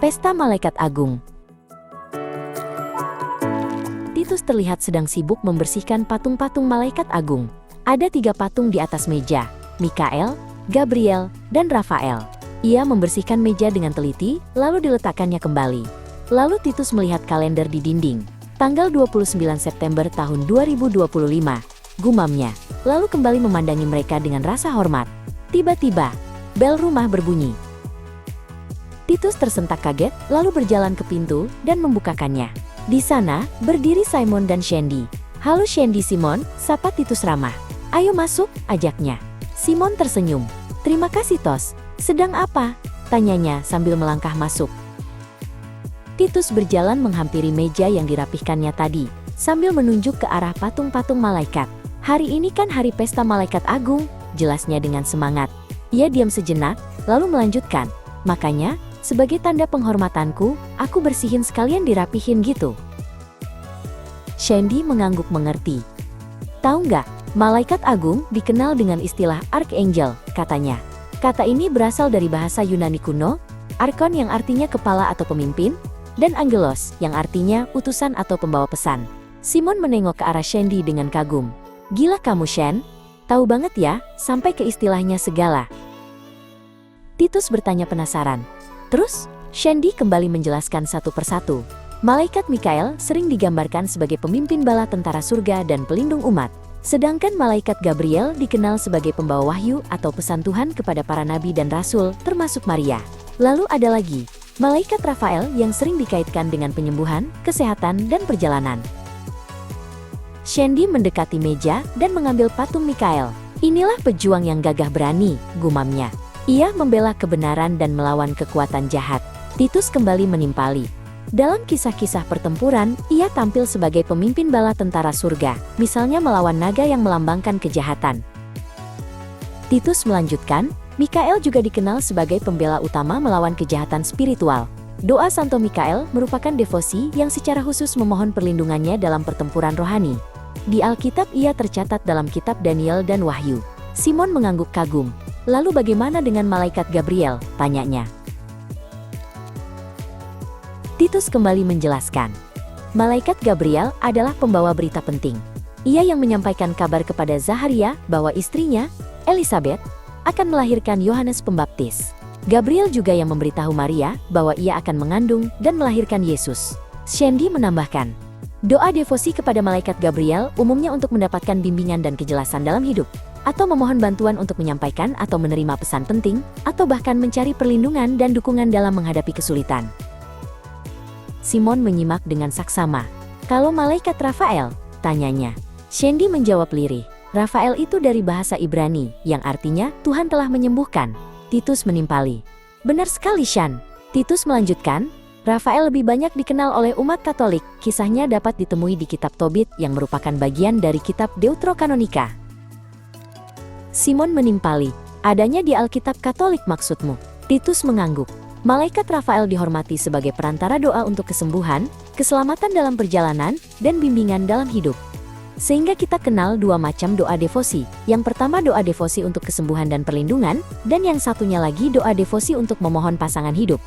Pesta Malaikat Agung. Titus terlihat sedang sibuk membersihkan patung-patung malaikat agung. Ada 3 patung di atas meja, Mikael, Gabriel, dan Rafael. Ia membersihkan meja dengan teliti, lalu diletakkannya kembali. Lalu Titus melihat kalender di dinding. Tanggal 29 September tahun 2025, gumamnya. Lalu kembali memandangi mereka dengan rasa hormat. Tiba-tiba, bel rumah berbunyi. Titus tersentak kaget, lalu berjalan ke pintu dan membukakannya. Di sana, berdiri Simon dan Shandy. "Halo Shandy, Simon," sapa Titus ramah. "Ayo masuk," ajaknya. Simon tersenyum. "Terima kasih Tos. Sedang apa?" tanyanya sambil melangkah masuk. Titus berjalan menghampiri meja yang dirapihkannya tadi, sambil menunjuk ke arah patung-patung malaikat. "Hari ini kan hari pesta malaikat agung," jelasnya dengan semangat. Ia diam sejenak, lalu melanjutkan. "Makanya, sebagai tanda penghormatanku, aku bersihin sekalian dirapihin gitu." Shandy mengangguk mengerti. "Tahu nggak, malaikat agung dikenal dengan istilah Archangel," katanya. Kata ini berasal dari bahasa Yunani kuno, Archon yang artinya kepala atau pemimpin, dan Angelos yang artinya utusan atau pembawa pesan. Simon menengok ke arah Shandy dengan kagum. "Gila kamu Shan, tahu banget ya, sampai ke istilahnya segala." Titus bertanya penasaran. Terus, Shandy kembali menjelaskan satu persatu. Malaikat Mikael sering digambarkan sebagai pemimpin bala tentara surga dan pelindung umat. Sedangkan Malaikat Gabriel dikenal sebagai pembawa wahyu atau pesan Tuhan kepada para nabi dan rasul, termasuk Maria. Lalu ada lagi, Malaikat Rafael yang sering dikaitkan dengan penyembuhan, kesehatan, dan perjalanan. Shandy mendekati meja dan mengambil patung Mikael. "Inilah pejuang yang gagah berani," gumamnya. "Ia membela kebenaran dan melawan kekuatan jahat." Titus kembali menimpali. Dalam kisah-kisah pertempuran, ia tampil sebagai pemimpin bala tentara surga, misalnya melawan naga yang melambangkan kejahatan. Titus melanjutkan, Mikael juga dikenal sebagai pembela utama melawan kejahatan spiritual. Doa Santo Mikael merupakan devosi yang secara khusus memohon perlindungannya dalam pertempuran rohani. Di Alkitab ia tercatat dalam kitab Daniel dan Wahyu. Simon mengangguk kagum. "Lalu bagaimana dengan Malaikat Gabriel?" tanyanya. Titus kembali menjelaskan. Malaikat Gabriel adalah pembawa berita penting. Ia yang menyampaikan kabar kepada Zaharia bahwa istrinya, Elizabeth, akan melahirkan Yohanes Pembaptis. Gabriel juga yang memberitahu Maria bahwa ia akan mengandung dan melahirkan Yesus. Shandy menambahkan, doa devosi kepada Malaikat Gabriel umumnya untuk mendapatkan bimbingan dan kejelasan dalam hidup, atau memohon bantuan untuk menyampaikan atau menerima pesan penting, atau bahkan mencari perlindungan dan dukungan dalam menghadapi kesulitan. Simon menyimak dengan saksama. "Kalau Malaikat Rafael?" tanyanya. Shandy menjawab lirih. "Rafael itu dari bahasa Ibrani, yang artinya Tuhan telah menyembuhkan." Titus menimpali. "Benar sekali Shan." Titus melanjutkan, Rafael lebih banyak dikenal oleh umat Katolik. Kisahnya dapat ditemui di kitab Tobit yang merupakan bagian dari kitab Deuterokanonika. Simon menimpali. "Adanya di Alkitab Katolik maksudmu?" Titus mengangguk. Malaikat Rafael dihormati sebagai perantara doa untuk kesembuhan, keselamatan dalam perjalanan, dan bimbingan dalam hidup. Sehingga kita kenal 2 macam doa devosi. Yang pertama doa devosi untuk kesembuhan dan perlindungan, dan yang satunya lagi doa devosi untuk memohon pasangan hidup.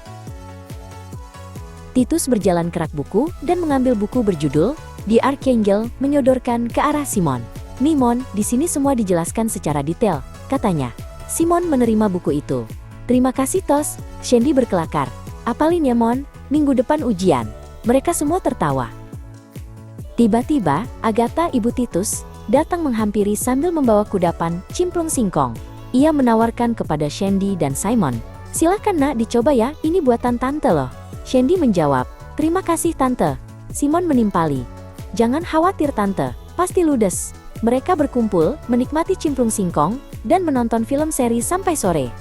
Titus berjalan ke rak buku dan mengambil buku berjudul The Archangel, menyodorkan ke arah Simon. "Mimon, di sini semua dijelaskan secara detail," katanya. Simon menerima buku itu. "Terima kasih Tos," Shandy berkelakar. "Apalin ya Mon, minggu depan ujian." Mereka semua tertawa. Tiba-tiba, Agatha ibu Titus datang menghampiri sambil membawa kudapan cimplung singkong. Ia menawarkan kepada Shandy dan Simon, "Silakan nak dicoba ya, ini buatan tante loh." Shandy menjawab, "Terima kasih tante." Simon menimpali, "Jangan khawatir tante, pasti ludes." Mereka berkumpul, menikmati cimplung singkong, dan menonton film seri sampai sore.